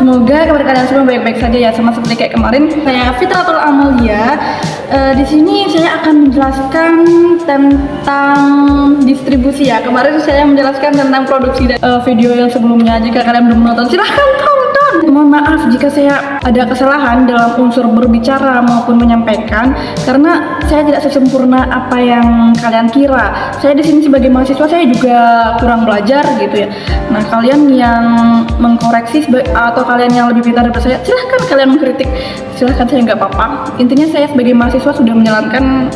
Semoga kabar kalian semua baik-baik saja ya, sama seperti kayak kemarin. Saya Fitratul Amalia. Di sini saya akan menjelaskan tentang distribusi ya. Kemarin saya menjelaskan tentang produksi dan video yang sebelumnya. Jika kalian belum menonton, silahkan tonton. Mohon maaf jika saya ada kesalahan dalam unsur berbicara maupun menyampaikan, karena saya tidak sesempurna apa yang kalian kira. Saya di sini sebagai mahasiswa, saya juga kurang belajar gitu ya. Nah, kalian yang mengkoreksi atau kalian yang lebih pintar daripada saya, silahkan kalian mengkritik, silahkan, saya nggak apa-apa. Intinya saya sebagai mahasiswa sudah menjalankan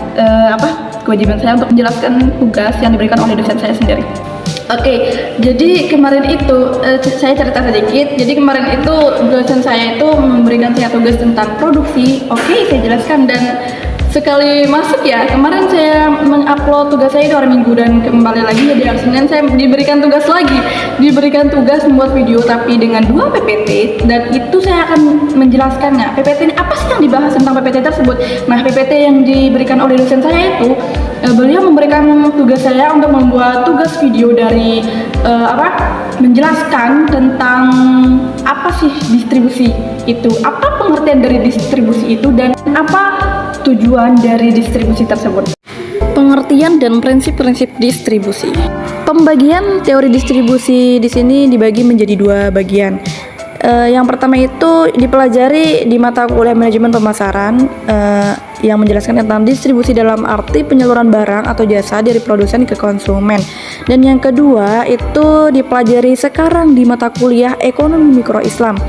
kewajiban saya untuk menjelaskan tugas yang diberikan oleh dosen saya sendiri. Oke, jadi kemarin itu saya cerita sedikit. Jadi kemarin itu dosen saya itu memberikan saya tugas tentang produksi. Oke, saya jelaskan dan sekali masuk ya, kemarin saya mengupload tugas saya itu hari Minggu dan kembali lagi jadi hari Senin saya diberikan tugas lagi. Diberikan tugas membuat video tapi dengan 2 PPT dan itu saya akan menjelaskannya. PPT ini apa sih yang dibahas tentang PPT tersebut? Nah, PPT yang diberikan oleh dosen saya itu beliau memberikan tugas saya untuk membuat tugas video dari menjelaskan tentang apa sih distribusi itu, apa pengertian dari distribusi itu, dan apa tujuan dari distribusi tersebut. Pengertian dan prinsip-prinsip distribusi. Pembagian teori distribusi di sini dibagi menjadi 2 bagian. Yang pertama itu dipelajari di mata kuliah manajemen pemasaran yang menjelaskan tentang distribusi dalam arti penyaluran barang atau jasa dari produsen ke konsumen. Dan yang kedua itu dipelajari sekarang di mata kuliah ekonomi mikro Islam,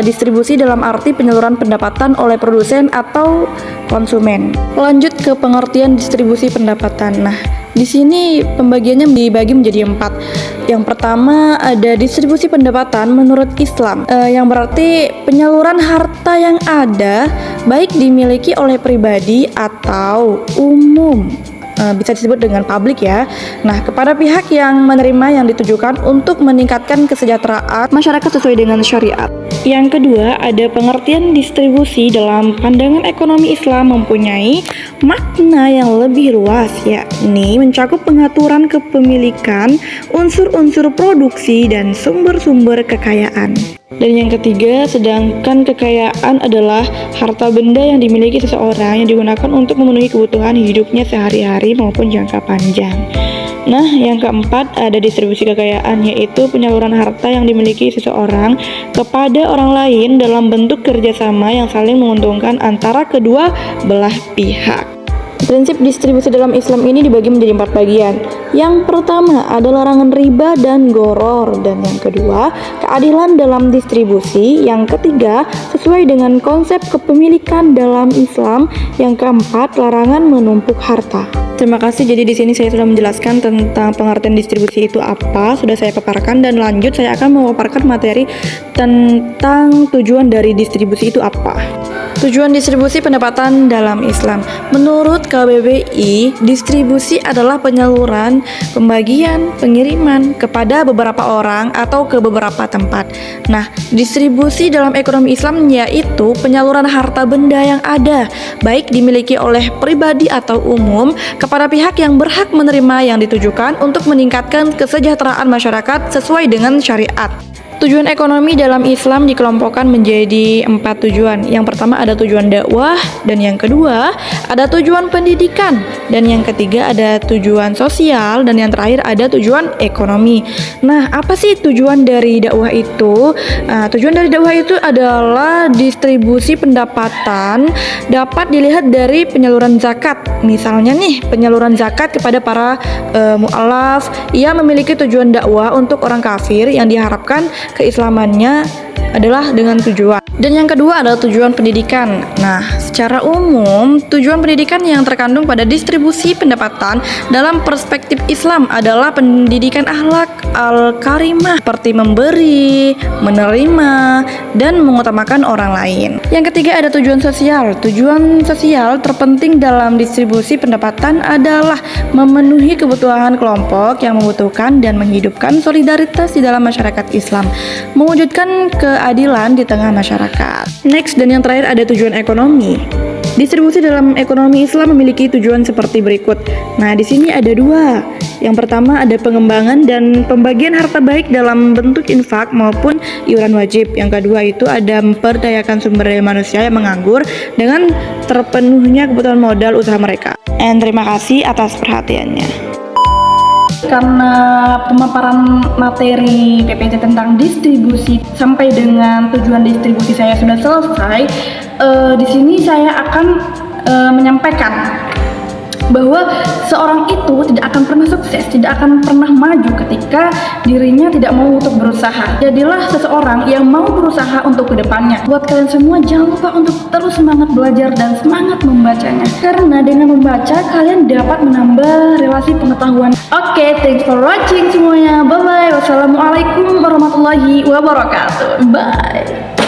distribusi dalam arti penyaluran pendapatan oleh produsen atau konsumen. Lanjut ke pengertian distribusi pendapatan. Nah, di sini pembagiannya dibagi menjadi 4. Yang pertama ada distribusi pendapatan menurut Islam, yang berarti penyaluran harta yang ada baik dimiliki oleh pribadi atau umum, bisa disebut dengan publik ya. Nah, kepada pihak yang menerima yang ditujukan untuk meningkatkan kesejahteraan masyarakat sesuai dengan syariat. Yang kedua, ada pengertian distribusi dalam pandangan ekonomi Islam mempunyai makna yang lebih luas, yakni mencakup pengaturan kepemilikan, unsur-unsur produksi, dan sumber-sumber kekayaan. Dan yang ketiga, sedangkan kekayaan adalah harta benda yang dimiliki seseorang yang digunakan untuk memenuhi kebutuhan hidupnya sehari-hari maupun jangka panjang. Nah, yang keempat ada distribusi kekayaan, yaitu penyaluran harta yang dimiliki seseorang kepada orang lain dalam bentuk kerjasama yang saling menguntungkan antara kedua belah pihak. Prinsip distribusi dalam Islam ini dibagi menjadi 4 bagian. Yang pertama ada larangan riba dan goror, dan yang kedua keadilan dalam distribusi, yang ketiga sesuai dengan konsep kepemilikan dalam Islam, yang keempat larangan menumpuk harta. Terima kasih. Jadi di sini saya sudah menjelaskan tentang pengertian distribusi itu apa, sudah saya paparkan, dan lanjut saya akan memaparkan materi tentang tujuan dari distribusi itu apa. Tujuan distribusi pendapatan dalam Islam. Menurut KBBI, distribusi adalah penyaluran, pembagian, pengiriman kepada beberapa orang atau ke beberapa tempat. Nah, distribusi dalam ekonomi Islam yaitu penyaluran harta benda yang ada, baik dimiliki oleh pribadi atau umum, kepada pihak yang berhak menerima yang ditujukan untuk meningkatkan kesejahteraan masyarakat sesuai dengan syariat. Tujuan ekonomi dalam Islam dikelompokkan menjadi 4 tujuan. Yang pertama ada tujuan dakwah, dan yang kedua ada tujuan pendidikan, dan yang ketiga ada tujuan sosial, dan yang terakhir ada tujuan ekonomi. Nah, apa sih tujuan dari dakwah itu? Tujuan dari dakwah itu adalah distribusi pendapatan dapat dilihat dari penyaluran zakat. Misalnya nih, penyaluran zakat kepada para mu'alaf, ia memiliki tujuan dakwah untuk orang kafir yang diharapkan keislamannya adalah dengan tujuan. Dan yang kedua adalah tujuan pendidikan. Nah, secara umum, tujuan pendidikan yang terkandung pada distribusi pendapatan dalam perspektif Islam adalah pendidikan akhlak al-karimah, seperti memberi, menerima, dan mengutamakan orang lain. Yang ketiga ada tujuan sosial. Tujuan sosial terpenting dalam distribusi pendapatan adalah memenuhi kebutuhan kelompok yang membutuhkan dan menghidupkan solidaritas di dalam masyarakat Islam, mewujudkan keadilan di tengah masyarakat. Next, dan yang terakhir ada tujuan ekonomi. Distribusi dalam ekonomi Islam memiliki tujuan seperti berikut. Nah, di sini ada dua. Yang pertama ada pengembangan dan pembagian harta baik dalam bentuk infak maupun iuran wajib. Yang kedua itu ada memperdayakan sumber daya manusia yang menganggur dengan terpenuhnya kebutuhan modal usaha mereka. And terima kasih atas perhatiannya. Karena pemaparan materi PPT tentang distribusi sampai dengan tujuan distribusi saya sudah selesai, di sini saya akan menyampaikan bahwa seorang itu tidak akan pernah sukses, tidak akan pernah maju ketika dirinya tidak mau untuk berusaha. Jadilah seseorang yang mau berusaha untuk kedepannya. Buat kalian semua, jangan lupa untuk terus semangat belajar dan semangat membacanya. Karena dengan membaca, kalian dapat menambah relasi pengetahuan. Oke, thanks for watching semuanya. Bye-bye. Wassalamualaikum warahmatullahi wabarakatuh. Bye.